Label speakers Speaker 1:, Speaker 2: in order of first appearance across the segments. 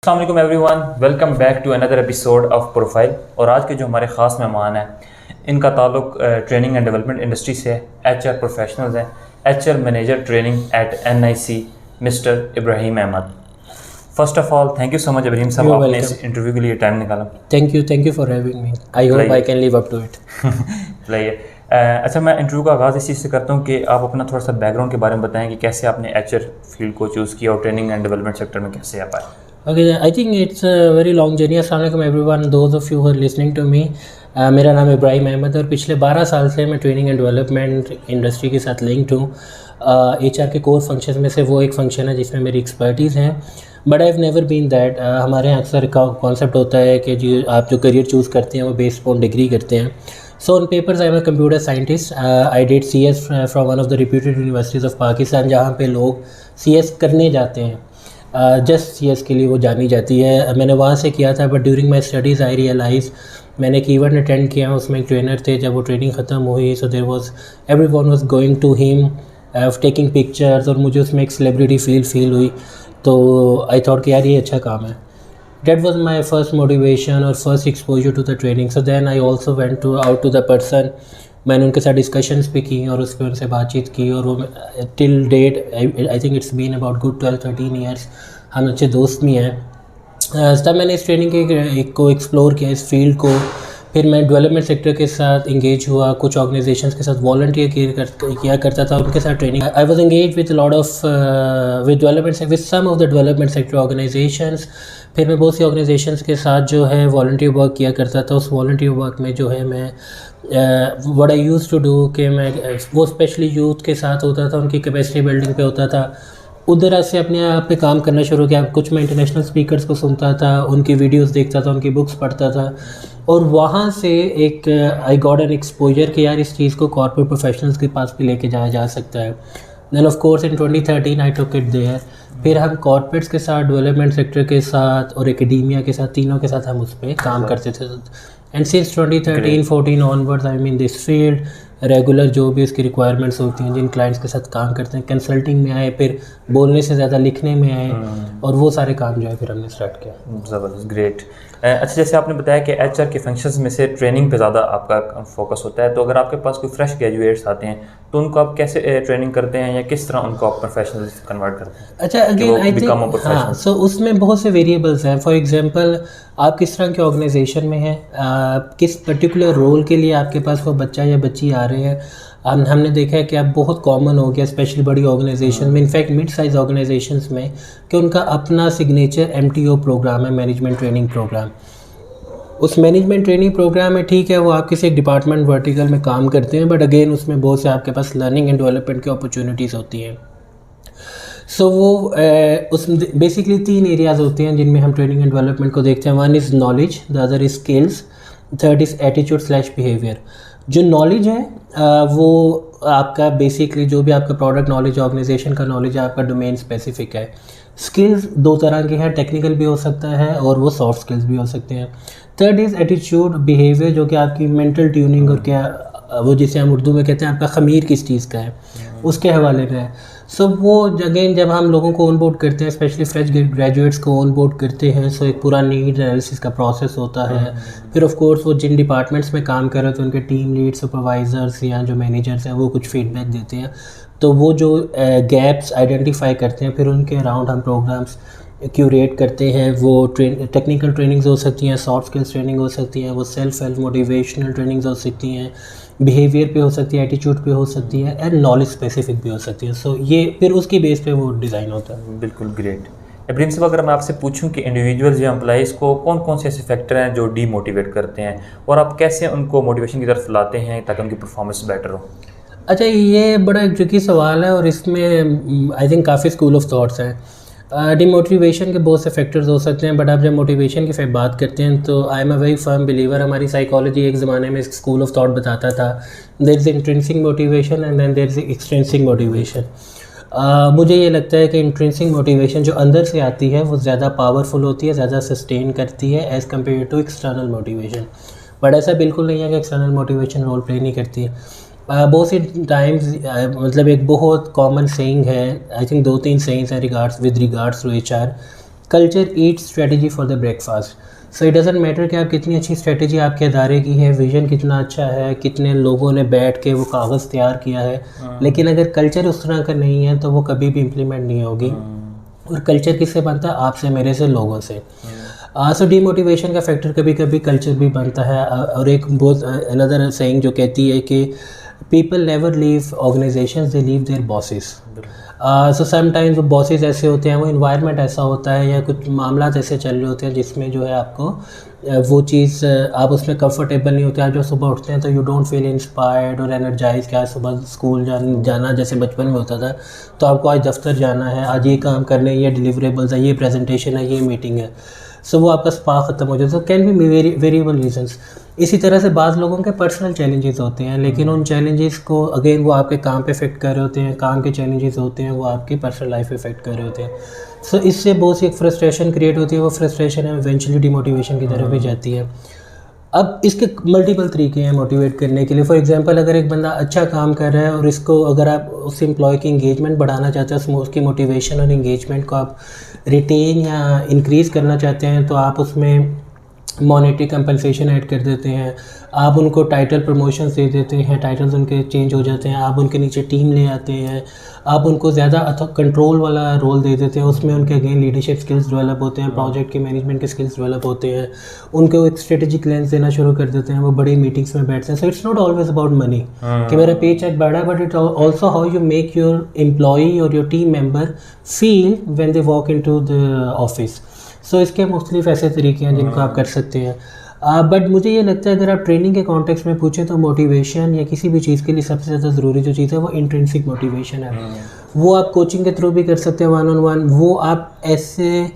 Speaker 1: अस्सलाम वालेकुम everyone, welcome back to another episode of profile. और आज के जो हमारे ख़ास मेहमान हैं इनका ताल्लुक ट्रेनिंग एंड डेवलपमेंट इंडस्ट्री से है। HR प्रोफेशनल्स हैं, HR manager training at NIC mister Ibrahim Ahmed. First of all thank you so much Ibrahim sahab, आपने इस इंटरव्यू के लिए टाइम निकाला।
Speaker 2: Thank you for having me. I hope I can live up to it.
Speaker 1: लाइए अच्छा, मैं इंटरव्यू का आगाज़ इस चीज़ से करता हूँ कि आप अपना थोड़ा सा बैकग्राउंड के बारे में बताएं कि कैसे आपने HR फील्ड को चूज़ किया और ट्रेनिंग एंड डेवलपमेंट सेक्टर में कैसे आप आए।
Speaker 2: Okay, I think it's a very long journey. अस्सलाम वालेकुम everyone, those of you who are listening to me. मेरा नाम इब्राहिम अहमद और पिछले 12 साल से मैं ट्रेनिंग एंड डेवलपमेंट इंडस्ट्री के साथ लिंक्ड हूँ। HR के कोर फंक्शन में से वो एक फंक्शन है जिसमें मेरी एक्सपर्टीज़ हैं। But I have never been that. हमारे यहाँ अक्सर कॉन्सेप्ट होता है कि जी आप जो करियर चूज़ करते हैं वो बेस्ड ऑन डिग्री करते हैं। So on papers I am a computer scientist. I did CS from one of the reputed universities of Pakistan, जहाँ पे लोग CS करने जाते हैं, जस्ट CS के लिए वो जानी जाती है। मैंने वहाँ से किया था, but during my studies I realise, मैंने एक इवेंट अटेंड किया, उसमें एक ट्रेनर थे। जब वो ट्रेनिंग ख़त्म हुई so there was everyone was going to him taking pictures, और मुझे उसमें एक सेलिब्रिटी फील हुई। तो आई थॉट कि यार ये अच्छा काम है। That was my first motivation और first exposure to the training. So then I also went out to the person. मैंने उनके साथ डिस्कशंस भी की और उस पर उनसे बातचीत की, और वो till date I think it's been about good 12-13 years हम अच्छे दोस्त भी हैं। तब मैंने इस ट्रेनिंग के को एक्सप्लोर किया, इस फील्ड को। फिर मैं डेवलपमेंट सेक्टर के साथ इंगेज हुआ, कुछ ऑर्गेनाइजेशंस के साथ वॉलंटियर किया करता था, उनके साथ training. I was engage with lot of with some of the development sector organisations. फिर मैं बहुत सी ऑर्गेनाइजेशंस के साथ जो है वॉलंटियर वर्क किया करता था। उस वॉलंटियर वर्क में जो है मैं what I used to do कि मैं वो स्पेशली यूथ के साथ होता था, उनकी कैपेसिटी बिल्डिंग पे होता था। उधर से अपने आप पे काम करना शुरू किया। कुछ मैं इंटरनेशनल स्पीकर्स को सुनता था, उनकी वीडियोस देखता था, उनकी बुक्स पढ़ता था, और वहाँ से एक आई गॉट एन एक्सपोजर कि यार इस चीज़ को कॉर्पोरेट प्रोफेशनल्स के पास भी लेके जाया जा सकता है। Then of course in 2013 I took it there. फिर हम कॉर्पोरेट्स के साथ, डेवलपमेंट सेक्टर के साथ और एकेडेमिया के साथ, तीनों के साथ हम उस पर काम करते थे। And since 2013-14 onwards I mean this field, regular जो भी उसकी रिक्वायरमेंट्स होती हैं, जिन क्लाइंट्स के साथ काम करते हैं, कंसल्टिंग में आए, फिर बोलने से ज़्यादा लिखने में आए, और वो सारे काम जो है फिर हमने स्टार्ट किया।
Speaker 1: ज़बरदस्त, ग्रेट। अच्छा, जैसे आपने बताया कि HR के फंक्शंस में से ट्रेनिंग पे ज़्यादा आपका फोकस होता है, तो अगर आपके पास कोई फ्रेश ग्रेजुएट्स आते हैं तो उनको आप कैसे ट्रेनिंग करते हैं या किस तरह उनको आप प्रोफेशनल कन्वर्ट करते हैं?
Speaker 2: अच्छा, अगेन आई थिंक हाँ, सो उसमें बहुत से वेरिएबल्स हैं। फॉर एग्जांपल, आप किस तरह के ऑर्गेनाइजेशन में हैं, किस पर्टिकुलर रोल के लिए आपके पास वो बच्चा या बच्ची आ रहे हैं। हमने देखा है कि अब बहुत कॉमन हो गया, स्पेशली बड़ी ऑर्गेनाइजेशन में, इनफैक्ट मिड साइज़ ऑर्गेनाइजेशंस में, कि उनका अपना सिग्नेचर MTO प्रोग्राम है, मैनेजमेंट ट्रेनिंग प्रोग्राम। उस मैनेजमेंट ट्रेनिंग प्रोग्राम में ठीक है वो आप किसी एक डिपार्टमेंट वर्टिकल में काम करते हैं, बट अगेन उसमें बहुत से आपके पास लर्निंग एंड डेवलपमेंट की अपॉर्चुनिटीज़ होती हैं। सो वो उस बेसिकली 3 एरियाज़ होते हैं जिनमें हम ट्रेनिंग एंड डेवलपमेंट को देखते हैं। One is knowledge, the other is skills, third is attitude behaviour. जो नॉलेज है वो आपका बेसिकली जो भी आपका प्रोडक्ट नॉलेज, ऑर्गेनाइजेशन का नॉलेज है, आपका डोमेन स्पेसिफिक है। स्किल्स 2 तरह के हैं, टेक्निकल भी हो सकता है और वो सॉफ्ट स्किल्स भी हो सकते हैं। थर्ड इज़ एटीट्यूड बिहेवियर, जो कि आपकी मेंटल ट्यूनिंग और क्या वो जिसे हम उर्दू में कहते हैं आपका ख़मीर किस चीज़ का है, उसके हवाले में है। सो वो अगेन जब हम लोगों को ऑन बोर्ड करते हैं, स्पेशली फ्रेश ग्रेजुएट्स को ऑन बोर्ड करते हैं, सो एक पूरा नीड एनालिसिस का प्रोसेस होता है। फिर ऑफ कोर्स वो जिन डिपार्टमेंट्स में काम कर रहे हैं तो उनके टीम लीड, सुपरवाइज़र्स या जो मैनेजर्स हैं वो कुछ फीडबैक देते हैं। तो वो जो गैप्स आइडेंटिफाई करते हैं, फिर उनके अराउंड हम प्रोग्राम्स क्यूरेट करते हैं। वो टेक्निकल ट्रेनिंग्स हो सकती हैं, सॉफ्ट स्किल्स ट्रेनिंग हो सकती हैं, वो सेल्फ हेल्प मोटिवेशनल ट्रेनिंग्स हो सकती हैं, बिहेवियर पे हो सकती है, एटीट्यूड पे हो सकती है, एंड नॉलेज स्पेसिफिक भी हो सकती है। सो ये फिर उसकी बेस पे वो डिज़ाइन होता है।
Speaker 1: बिल्कुल, ग्रेट। इब्राहिम साहब, अगर मैं आपसे पूछूं कि इंडिविजुअल्स या एम्प्लॉइज़ को कौन कौन से ऐसे फैक्टर हैं जो डीमोटिवेट करते हैं, और आप कैसे उनको मोटिवेशन की तरफ लाते हैं ताकि उनकी परफॉर्मेंस बेटर हो?
Speaker 2: अच्छा, ये बड़ा एक ट्रिकी सवाल है और इसमें आई थिंक काफ़ी स्कूल ऑफ थॉट्स हैं। डिमोटिवेशन के बहुत से फैक्टर्स हो सकते हैं, बट आप जब मोटिवेशन की बात करते हैं तो I am a very firm believer. हमारी साइकोलॉजी एक ज़माने में स्कूल ऑफ थॉट बताता था there is intrinsic motivation and then there is extrinsic motivation. मुझे ये लगता है कि इंट्रिंसिक मोटिवेशन जो अंदर से आती है वो ज़्यादा पावरफुल होती है, ज़्यादा सस्टेन करती है as compare to external motivation. But ऐसा बिल्कुल नहीं है कि एक्सटर्नल मोटिवेशन रोल प्ले नहीं करती। बहुत सी टाइम्स मतलब एक बहुत कॉमन सेइंग है, आई थिंक 2-3 सेइंग्स हैं regards to HR। Culture eats strategy for the breakfast. So it doesn't matter कि आप कितनी अच्छी स्ट्रेटजी आपके अदारे की है, विज़न कितना अच्छा है, कितने लोगों ने बैठ के वो कागज़ तैयार किया है, लेकिन अगर कल्चर उस तरह का नहीं है तो वो कभी भी इम्प्लीमेंट नहीं होगी। और कल्चर किससे बनता है? आपसे, मेरे से, लोगों से। सो डीमोटिवेशन का फैक्टर कभी कभी कल्चर भी बनता है। और एक बहुत अनदर सेइंग जो कहती है कि people never leave organisations, they leave their bosses. So sometimes वो बॉसेस ऐसे होते हैं, वो इन्वायरमेंट ऐसा होता है या कुछ मामला ऐसे चल रहे होते हैं जिसमें जो है आपको वो चीज़ आप उसमें कंफर्टेबल नहीं होते। आप जब सुबह उठते हैं तो यू डोंट फील इंस्पायर्ड और एनर्जाइज कि आज सुबह स्कूल जाना जैसे बचपन में होता था, तो आपको आज दफ्तर जाना है, आज ये काम करने हैं, ये डिलीवरेबल्स है, ये प्रेजेंटेशन है, ये मीटिंग है। सो वो आपका स्पार्क ख़त्म हो जाता है। Can be variable reasons. इसी तरह से बाज़ लोगों के पर्सनल चैलेंजेस होते हैं, लेकिन उन चैलेंजेस को अगेन वो आपके काम पे इफेक्ट कर रहे होते हैं, काम के चैलेंजेस होते हैं वो आपकी पर्सनल लाइफ पे इफेक्ट कर रहे होते हैं। सो इससे बहुत सी एक फ्रस्ट्रेशन क्रिएट होती है, वो फ्रस्ट्रेशन है इवेंचुअली डिमोटिवेशन की तरफ भी जाती है। अब इसके मल्टीपल तरीके हैं मोटिवेट करने के लिए। फॉर एग्जांपल, अगर एक बंदा अच्छा काम कर रहा है और इसको अगर आप उस एम्प्लॉय की इंगेजमेंट बढ़ाना चाहते हैं, उसकी मोटिवेशन और इंगेजमेंट को आप रिटेन या इंक्रीज़ करना चाहते हैं, तो आप उसमें मॉनेटरी कंपनसेशन ऐड कर देते हैं, आप उनको टाइटल प्रमोशन दे देते हैं, टाइटल्स उनके चेंज हो जाते हैं, आप उनके नीचे टीम ले आते हैं, आप उनको ज़्यादा कंट्रोल वाला रोल दे देते हैं, उसमें उनके अगेन लीडरशिप स्किल्स डेवलप होते हैं, प्रोजेक्ट के मैनेजमेंट के स्किल्स डेवलप होते हैं, उनको एक स्ट्रेटेजिक लेंस देना शुरू कर देते हैं, वो बड़ी मीटिंग्स में बैठते हैं। So it's not always about money कि मेरा पे चेक बढ़ा, but it also how you make your employee और your team member feel when they walk into the office. So इसके मुख्तलिफ ऐसे तरीके हैं जिनको आप कर सकते हैं। बट मुझे ये लगता है अगर आप ट्रेनिंग के कॉन्टेक्स्ट में पूछें तो मोटिवेशन या किसी भी चीज़ के लिए सबसे ज़्यादा ज़रूरी जो चीज़ है वो इंट्रिंसिक मोटिवेशन है। वो आप कोचिंग के थ्रू भी कर सकते हैं, वन ऑन वन। वो आप ऐसे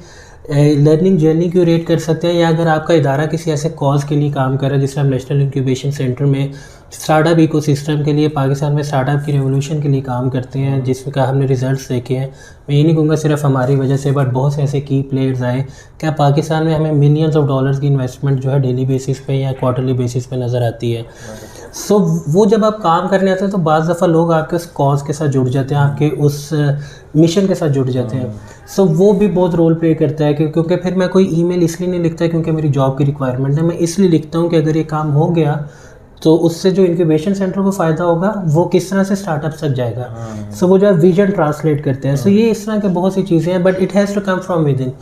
Speaker 2: लर्निंग जर्नी क्यूरेट कर सकते हैं, या अगर आपका इदारा किसी ऐसे कॉज के लिए काम कर रहा है, जिससे हम नेशनल इंक्यूबेशन सेंटर में स्टार्टअप इकोसिस्टम के लिए, पाकिस्तान में स्टार्टअप की रेवोल्यूशन के लिए काम करते हैं, जिसका हमने रिजल्ट्स देखे हैं। मैं ये नहीं कहूँगा सिर्फ हमारी वजह से, बट बहुत से ऐसे की प्लेयर्स आए। क्या पाकिस्तान में हमें मिलियंस ऑफ डॉलर्स की इन्वेस्टमेंट जो है डेली बेसिस पे या क्वार्टरली बेसिस पे नज़र आती है। सो वो जब आप काम करने आते हैं तो बाज़ दफ़ा लोग आपके उस कॉज के साथ जुड़ जाते हैं, आपके उस मिशन के साथ जुड़ जाते हैं। सो वो भी बहुत रोल प्ले करता है, क्योंकि फिर मैं कोई ईमेल इसलिए नहीं लिखता क्योंकि मेरी जॉब की रिक्वायरमेंट है, मैं इसलिए लिखता हूँ कि अगर ये काम हो गया तो उससे जो इंक्यूबेशन सेंटर को फ़ायदा होगा वो किस तरह से स्टार्टअप तक जाएगा। सो वो जो विजन ट्रांसलेट करते हैं। सो ये इस तरह के बहुत सी चीज़ें हैं, but it has to come from within.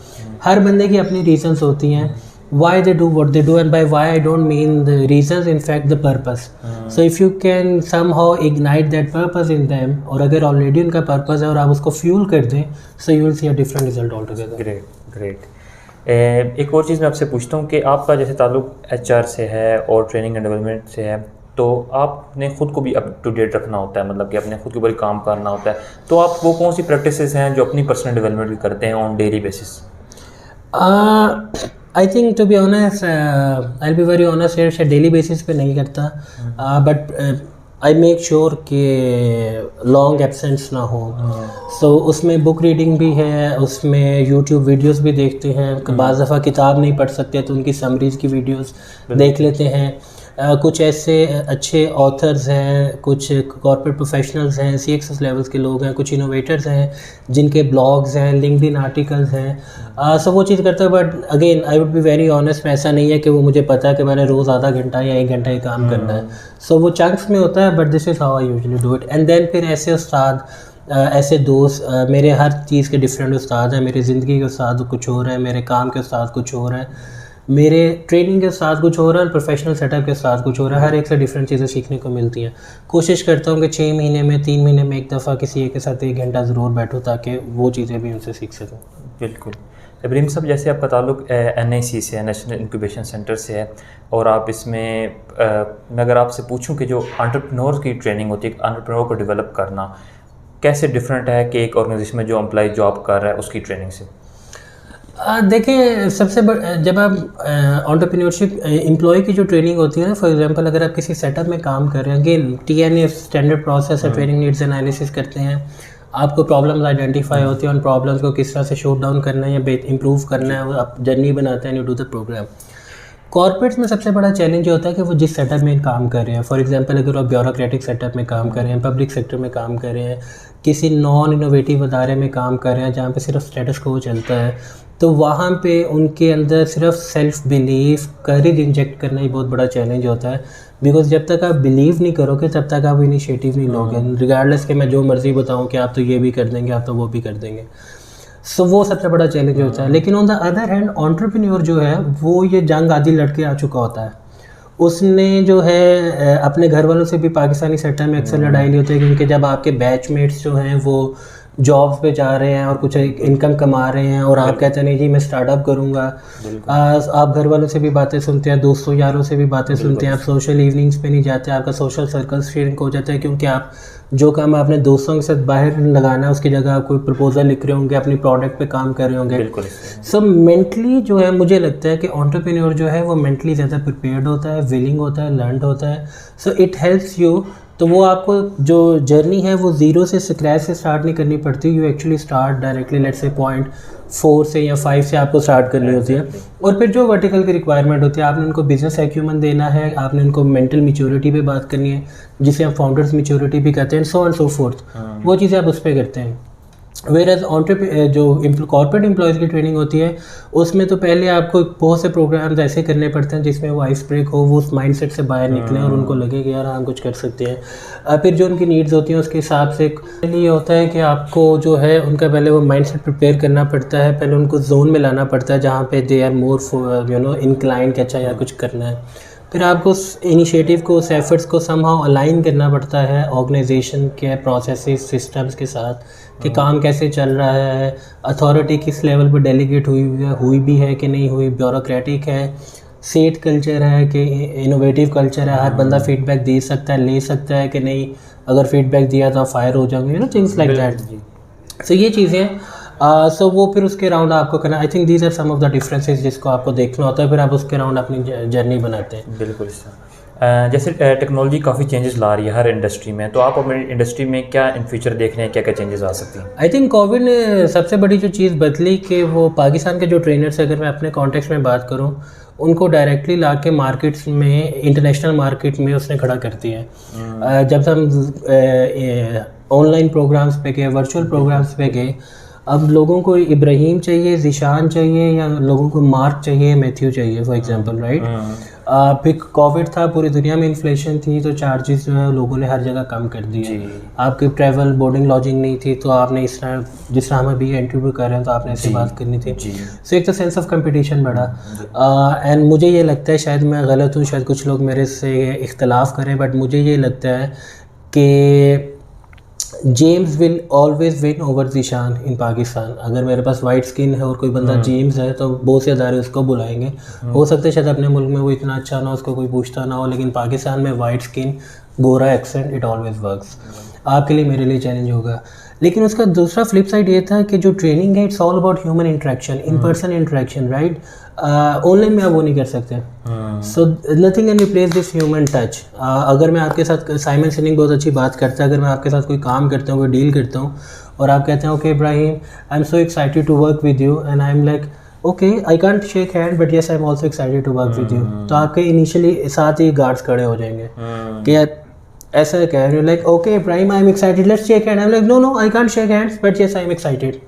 Speaker 2: हर बंदे की अपनी रीजंस होती हैं why they do what they do, and by why I don't mean the reasons, in fact the purpose. So if you can somehow ignite that purpose in them, और अगर already उनका purpose है और आप उसको fuel कर दें, so you will see a different result altogether.
Speaker 1: Great. एक और चीज़ मैं आपसे पूछता हूँ कि आपका जैसे ताल्लुक HR से है और ट्रेनिंग एंड डेवलपमेंट से है, तो आपने ख़ुद को भी अप टू डेट रखना होता है, मतलब कि अपने खुद के ऊपर काम करना होता है। तो आप वो कौन सी प्रैक्टिसेस हैं जो अपनी पर्सनल डेवलपमेंट भी करते हैं on daily basis?
Speaker 2: I think to be honest, I be very honest here, शायद डेली बेसिस पे नहीं करता, बट आई मेक श्योर कि लॉन्ग एब्सेंस ना हो। सो उसमें बुक रीडिंग भी है, उसमें यूट्यूब वीडियोस भी देखते हैं। बाज़ दफ़ा किताब नहीं पढ़ सकते तो उनकी समरीज़ की वीडियोस देख लेते हैं। कुछ ऐसे अच्छे ऑथर्स हैं, कुछ कॉर्पोरेट प्रोफेशनल्स हैं, CXS लेवल्स के लोग हैं, कुछ इनोवेटर्स हैं जिनके ब्लॉग्स हैं, लिंक्डइन आर्टिकल्स हैं। सब वो चीज़ करते हैं, but again I would be very honest, ऐसा नहीं है कि वो मुझे पता है कि मैंने रोज़ आधा घंटा या 1 घंटा ही काम करना है। सो वो चंक्स में होता है, but this is how I usually do it. And then फिर ऐसे उस्ताद, ऐसे दोस्त, मेरे हर चीज़ के डिफरेंट उस्ताद हैं। मेरी ज़िंदगी के उस्ताद कुछ और हैं, मेरे काम के उस्ताद कुछ और हैं, मेरे ट्रेनिंग के साथ कुछ हो रहा है और प्रोफेशनल सेटअप के साथ कुछ हो रहा है। हर एक से डिफरेंट चीज़ें सीखने को मिलती हैं। कोशिश करता हूँ कि 6 महीने में, 3 महीने में एक दफ़ा किसी एक के साथ 1 घंटा ज़रूर बैठूँ ताकि वो चीज़ें भी उनसे सीख सकूँ।
Speaker 1: बिल्कुल। इब्राहिम साहब, जैसे आपका ताल्लुक NIC से, नेशनल इंक्यूबेशन सेंटर से है, और आप इसमें मैं अगर आपसे पूछूं कि जो एंटरप्रेन्योर्स की ट्रेनिंग होती है, एंटरप्रेन्योर को डेवलप करना कैसे डिफरेंट है कि एक ऑर्गेनाइजेशन में जो एम्प्लॉय जॉब कर रहा है उसकी ट्रेनिंग से?
Speaker 2: देखें, सबसे जब आप एंटरप्रेन्योरशिप एम्प्लॉय की जो ट्रेनिंग होती है ना, फॉर एग्जांपल अगर आप किसी सेटअप में काम कर रहे हैं, अगेन TNA स्टैंडर्ड प्रोसेस है, ट्रेनिंग नीड्स एनालिसिस करते हैं, आपको प्रॉब्लम्स आइडेंटिफाई होती हैं, उन प्रॉब्लम्स को किस तरह से शूट डाउन करना है या इम्प्रूव करना है, आप जर्नी बनाते हैं, you do the programme. Corporates में सबसे बड़ा चैलेंज ये होता है कि वो जिस सेटअप में काम कर रहे हैं, फॉर एग्जांपल अगर आप ब्यूरोक्रेटिक सेटअप में काम कर रहे हैं, पब्लिक सेक्टर में काम कर रहे हैं, किसी नॉन इनोवेटिव अदारे में काम कर रहे हैं जहाँ पे सिर्फ स्टेटस को चलता है, तो वहाँ पे उनके अंदर सिर्फ सेल्फ बिलीफ, करेज इंजेक्ट करना ही बहुत बड़ा चैलेंज होता है। बिकॉज जब तक आप बिलीव नहीं करोगे तब तक आप इनिशिएटिव नहीं लोगे, रिगार्डलेस कि मैं जो मर्ज़ी बताऊँ कि आप तो ये भी कर देंगे, आप तो वो भी कर देंगे। सो वो सबसे बड़ा चैलेंज होता है। लेकिन on the other hand entrepreneur जो है वो ये जंग आदि लड़के आ चुका होता है। उसने जो है अपने घर वालों से भी पाकिस्तानी सेक्टर में अक्सर लड़ाई ली होती है, क्योंकि जब आपके बैचमेट्स जो हैं वो जॉब्स पे जा रहे हैं और कुछ इनकम कमा रहे हैं और आप कहते हैं नहीं जी मैं स्टार्टअप करूँगा, आप घर वालों से भी बातें सुनते हैं, दोस्तों यारों से भी बातें सुनते हैं, आप सोशल इवनिंग्स पे नहीं जाते, आपका सोशल सर्कल श्रिंक हो जाता है, क्योंकि आप जो काम आपने दोस्तों के साथ बाहर लगाना है उसकी जगह आप कोई प्रपोजल लिख रहे होंगे, अपनी प्रोडक्ट पे काम कर रहे होंगे। सो मेंटली जो है मुझे लगता है कि एंटरप्रेन्योर जो है वो मेंटली ज़्यादा प्रिपेयर्ड होता है, विलिंग होता है, लर्नड होता है। So it helps you. तो वो आपको जो जर्नी है वो ज़ीरो से स्क्रैच से स्टार्ट नहीं करनी पड़ती, you actually start directly let's say 0.4 से या 5 से आपको स्टार्ट करनी होती है। और फिर जो वर्टिकल की रिक्वायरमेंट होती है, आपने उनको बिजनेस एक्यूमेंट देना है, आपने उनको मेंटल मैच्योरिटी पे बात करनी है जिसे हम फाउंडर्स मैच्योरिटी भी कहते हैं, सो एंड सो फोर्थ, वो चीज़ें आप उस पर करते हैं। वेयर एज जो कॉर्पोरेट एम्प्लॉयज़ की ट्रेनिंग होती है उसमें तो पहले आपको बहुत से प्रोग्राम्स ऐसे करने पड़ते हैं जिसमें वो आइस ब्रेक हो, वो उस माइंडसेट से बाहर निकलें और उनको लगे कि यार हम कुछ कर सकते हैं। फिर जो उनकी नीड्स होती हैं उसके हिसाब से ये होता है कि आपको जो है उनका पहले वो माइंडसेट प्रिपेयर करना पड़ता है, पहले उनको जोन में लाना पड़ता है जहाँ पे दे आर मोर इंक्लाइन कि अच्छा यार कुछ करना है। फिर आपको उस इनिशिएटिव को, उस एफर्ट्स को समहाउ अलाइन करना पड़ता है ऑर्गेनाइजेशन के प्रोसेसेस, सिस्टम्स के साथ कि काम कैसे चल रहा है, अथॉरिटी किस लेवल पर डेलीगेट हुई भी है कि नहीं हुई, ब्यूरोक्रेटिक है, सेट कल्चर है कि इनोवेटिव कल्चर है, हर बंदा फीडबैक दे सकता है, ले सकता है कि नहीं, अगर फीडबैक दिया तो आप फायर हो जाओगे, थिंग्स लाइक दैट। सो ये चीज़ें सो वो फिर उसके राउंड आपको करना, I think these are some of the differences जिसको आपको देखना होता है, फिर आप उसके राउंड अपनी जर्नी बनाते हैं।
Speaker 1: बिल्कुल जैसे टेक्नोलॉजी काफ़ी चेंजेस ला रही है हर इंडस्ट्री में, तो आप अपनी इंडस्ट्री में क्या इन फ्यूचर देख रहे हैं, क्या क्या चेंजेस आ सकती हैं?
Speaker 2: आई थिंक कोविड ने सबसे बड़ी जो चीज़ बदली कि वो पाकिस्तान के जो ट्रेनर्स, अगर मैं अपने कॉन्टेक्स्ट में बात करूँ, उनको डायरेक्टली ला के मार्केट्स में, इंटरनेशनल मार्केट में उसने खड़ा कर दिया है। जब हम ऑनलाइन प्रोग्राम्स पे गए, वर्चुअल प्रोग्राम्स पे गए, अब लोगों को इब्राहिम चाहिए, ज़िशान चाहिए, या लोगों को मार्क चाहिए, मैथ्यू चाहिए फॉर एग्जांपल, राइट। फिर कोविड था, पूरी दुनिया में इन्फ्लेशन थी, तो चार्जेस जो है लोगों ने हर जगह कम कर दिए। आपकी ट्रैवल, बोर्डिंग, लॉजिंग नहीं थी, तो आपने इस तरह, जिस तरह हम अभी इंटरव्यू कर रहे हैं तो आपने ऐसी बात करनी थी। सो एक तो सेंस ऑफ कंपटीशन बढ़ा। एंड मुझे ये लगता है, शायद मैं गलत हूँ, शायद कुछ लोग मेरे से इख्तलाफ करें, बट मुझे ये लगता है कि James will always win over Zeeshan in Pakistan. अगर मेरे पास वाइट स्किन है और कोई बंदा जेम्स है तो बहुत से अदारे उसको बुलाएंगे। हो सकता है शायद अपने मुल्क में वो इतना अच्छा ना हो, उसको कोई पूछता ना हो, लेकिन पाकिस्तान में वाइट स्किन, गोरा एक्सेंट, इट ऑलवेज वर्क्स। आपके लिए, मेरे लिए चैलेंज होगा। लेकिन उसका दूसरा फ्लिप साइड ये था कि जो ट्रेनिंग है it's all about human interaction, in person interaction, right. Online में आप वो नहीं कर सकते। So nothing can replace this human touch. अगर मैं आपके साथ, साइमन सिनिंग बहुत अच्छी बात करता है, अगर मैं आपके साथ कोई काम करता हूँ, कोई डील करता हूँ और आप कहते हैं okay Ibrahim, I am so excited to work with you, and I am like okay I can't shake hand but yes I am also excited to work with you, तो आपके इनिशियली साथ ही गार्ड्स खड़े हो जाएंगे कि यार ऐसा कह रहे हो, like okay Ibrahim I am excited, let's shake hand, I am like no no I can't shake hands but yes I am excited.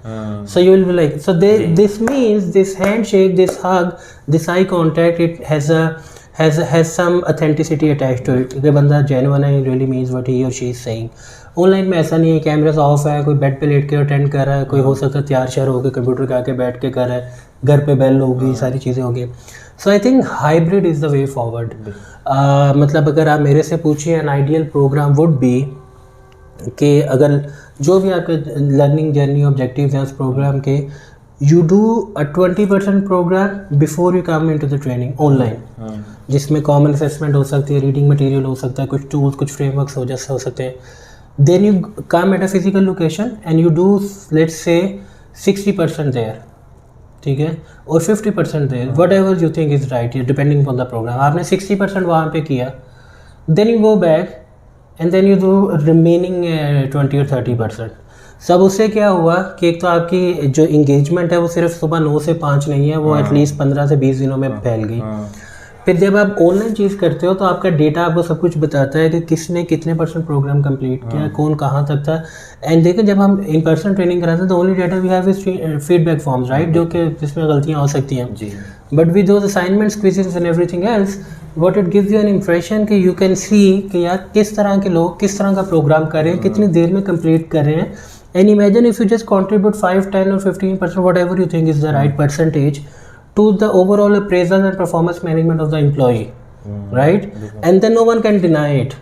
Speaker 2: So you will be like, so this means this handshake, this hug, this eye contact, it has some authenticity attached to it. कि बंदा genuine है, really means what he or she is saying. Online में ऐसा नहीं है, cameras of है, कोई bed पे लेट के अटेंड कर रहा है, कोई हो सकता है तैयार शहर होकर कंप्यूटर के आके बैठ के कर रहा है, घर पे बेल होगी, सारी चीज़ें होगी। So I think hybrid is the way forward. मतलब अगर आप मेरे से पूछिए, an ideal program would be कि अगर जो भी आपके लर्निंग जर्नी ऑब्जेक्टिव्स हैं उस प्रोग्राम के, you do a 20% programme before you come into the training online, जिसमें कॉमन असेसमेंट हो सकती है, रीडिंग मटेरियल हो सकता है, कुछ टूल्स, कुछ फ्रेमवर्क्स हो सकते हैं। Then you come at a physical location and you do let's say 60% there, ठीक है, और 50% there, whatever you think is right, depending on the programme. आपने 60% वहाँ पे किया, then you go back and then you do remaining 20 और 30%। सब उससे क्या हुआ कि एक तो आपकी जो इंगेजमेंट है वो सिर्फ सुबह 9 से 5 नहीं है, वो एटलीस्ट 15 से 20 दिनों में फैल गई। फिर जब आप ऑनलाइन चीज़ करते हो तो आपका डेटा आपको सब कुछ बताता है कि किसने कितने % प्रोग्राम कंप्लीट किया, कौन कहाँ तक था। एंड देखो जब हम इन पर्सन ट्रेनिंग कराते हैं तो only data we have is feedback forms, right, जो कि जिसमें गलतियाँ हो सकती हैं
Speaker 1: जी।
Speaker 2: But with those assignments, quizzes and everything else, what it gives you an impression कि यू कैन सी कि यार किस तरह के लोग किस तरह का प्रोग्राम कर रहे हैं, कितनी देर में कंप्लीट कर रहे हैं। And imagine if you just contribute 5, 10 और 15% what ever you think is the right percentage to the overall appraisal and performance management of the employee, right? And then no one can deny it.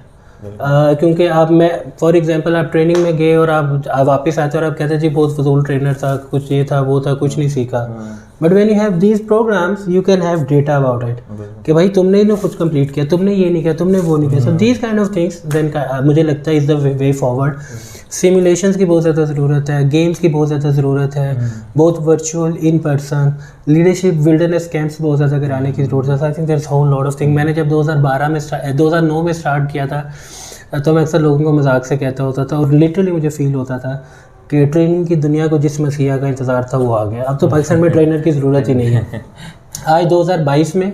Speaker 2: क्योंकि आप मैं for example आप training में गए और आप वापस आते हो और आप कहते हैं जी बहुत फजूल ट्रेनर था, कुछ ये था वो था, कुछ नहीं सीखा। But when you have these programmes you can have data about it कि भाई तुमने ना कुछ कंप्लीट किया, तुमने ये नहीं किया, तुमने वो नहीं किया। So these kind of things then मुझे लगता है is the way forward. Simulations की बहुत ज़्यादा ज़रूरत है, गेम्स की बहुत ज़्यादा ज़रूरत है, बहुत virtual, in person, leadership wilderness camps बहुत ज़्यादा कराने की ज़रूरत है। I think there is whole lot of thing. मैंने जब 2009 में स्टार्ट किया था तो मैं अक्सर लोगों को मजाक से कहता होता था और लिटरली मुझे फील होता था कि ट्रेनिंग की दुनिया को जिस मसीहा का इंतज़ार था वो आ गया। अब तो पाकिस्तान में ट्रेनर की ज़रूरत ही नहीं है। आज 2022 में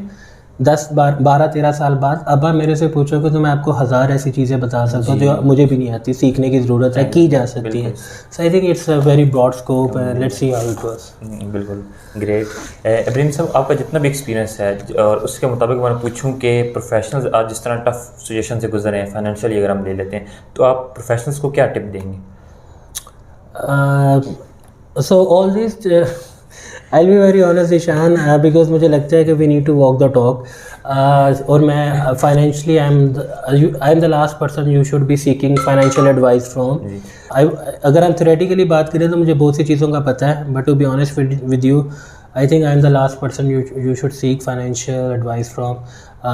Speaker 2: 12-13 साल बाद अब आप मेरे से पूछो कि तो मैं आपको 1000 ऐसी चीज़ें बता सकता हूँ जो मुझे भी नहीं आती, सीखने की ज़रूरत है, की जा सकती है। So I think it's a very broad scope, let's see how it goes.
Speaker 1: बिल्कुल ग्रेट। इब्राहिम साहब, आपका जितना भी एक्सपीरियंस है और उसके मुताबिक मैं पूछूं कि प्रोफेशनल्स आज जिस तरह टफ सिचुएशन से गुजरे हैं, फाइनेंशियली अगर हम ले लेते हैं, तो आप प्रोफेशनल्स को क्या टिप देंगे?
Speaker 2: So all this I be very honest Ishan, because मुझे लगता है कि we need to walk the talk. और मैं financially I am the last person you should be seeking financial advice from. अगर हम थ्योरेटिकली बात करें तो मुझे बहुत सी चीज़ों का पता है, but to be honest with you I think I am the last person you should seek financial advice from.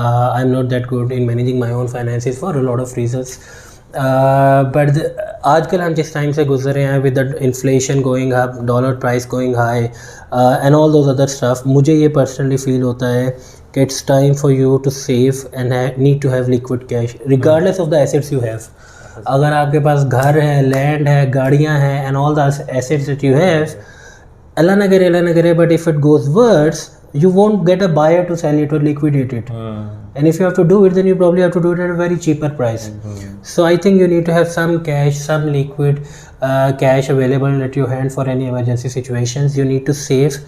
Speaker 2: I'm not that good in managing my own finances for a lot of reasons. But आजकल हम जिस time से गुजर रहे हैं with the inflation going up, dollar price going high and all those other stuff, मुझे ये personally feel होता है कि it's time for you to save and need to have liquid cash regardless of the assets you have. अगर आपके पास घर है, लैंड है, गाड़ियाँ हैं and all the assets that you have, Allah ना करे, but if it goes worse you won't get a buyer to sell it or liquidate it. And if you have to do it, then you probably have to do it at a very cheaper price. So I think you need to have some cash, some liquid cash available at your hand for any emergency situations. You need to save.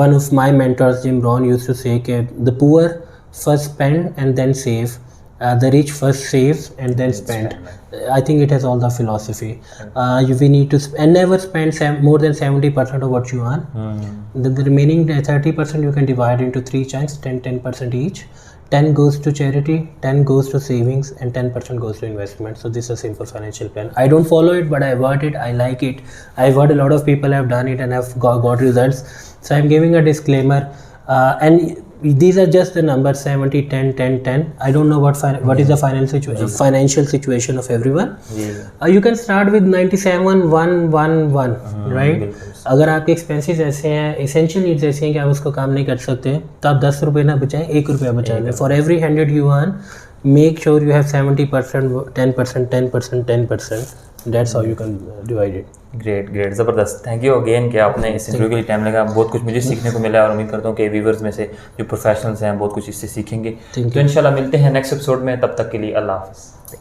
Speaker 2: One of my mentors, Jim Rohn, used to say that the poor first spend and then save. The rich first saves and then spend. I think it has all the philosophy. We need to and never spend more than 70% of what you earn. The remaining 30% you can divide into 3 chunks, 10% each. 10 goes to charity, 10 goes to savings, and 10% goes to investment. So this is a simple financial plan. I don't follow it, but I've heard it. I like it. I've heard a lot of people have done it and have got results. So I'm giving a disclaimer. And these are just the numbers 70, 10, 10, 10. I don't know what is the financial situation of everyone. You can start with 97, 1, 1, 1, right? अगर आपके expenses ऐसे हैं, essential needs ऐसे हैं कि आप उसको काम नहीं कर सकते, तो आप 10 रुपये ना बचाएं, 1 रुपया बचाएंगे। For every 100 you earn, make sure you have 70%, 10%, 10%, 10%. That's how you can divide it.
Speaker 1: Great, ज़बरदस्त। थैंक यू अगेन कि आपने इस इंटरव्यू के लिए टाइम लगा। बहुत कुछ मुझे सीखने को मिला और उम्मीद करता हूँ कि व्यूवर्स में से जो प्रोफेशनल्स हैं बहुत कुछ इससे सीखेंगे। तो इंशाल्लाह मिलते हैं नेक्स्ट एपिसोड में, तब तक के लिए अल्लाह हाफ़िज़।